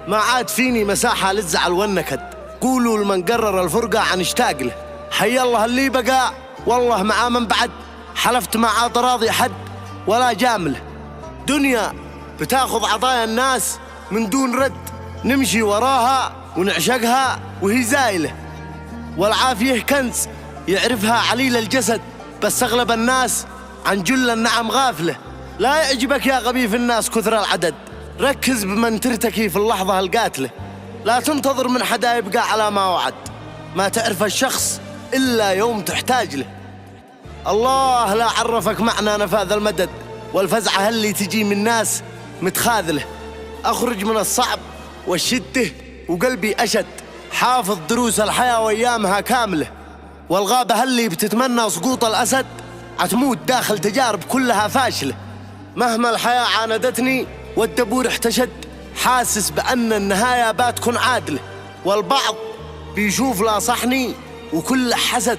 ما عاد فيني مساحة للزعل والنكد. قولوا لمن قرر الفرقة عن اشتاق له. حي الله اللي بقى والله معاه من بعد، حلفت ما عاد راضي حد ولا جامله. دنيا بتاخذ عطايا الناس من دون رد، نمشي وراها ونعشقها وهي زايله. والعافية كنز يعرفها عليل الجسد، بس أغلب الناس عن جل النعم غافلة. لا يعجبك يا غبي في الناس كثر العدد، ركز بمن ترتكي في اللحظة القاتلة. لا تنتظر من حدا يبقى على ما وعد، ما تعرف الشخص إلا يوم تحتاج له. الله لا عرفك معنى نفاذ المدد، والفزعة اللي تجي من ناس متخاذله. أخرج من الصعب والشدة وقلبي أشد، حافظ دروس الحياة وأيامها كاملة. والغابة اللي بتتمنى سقوط الأسد عتموت داخل تجارب كلها فاشلة. مهما الحياة عاندتني والدبور احتشد، حاسس بأن النهاية باتكون عادلة. والبعض بيشوف لا صحني وكل حسد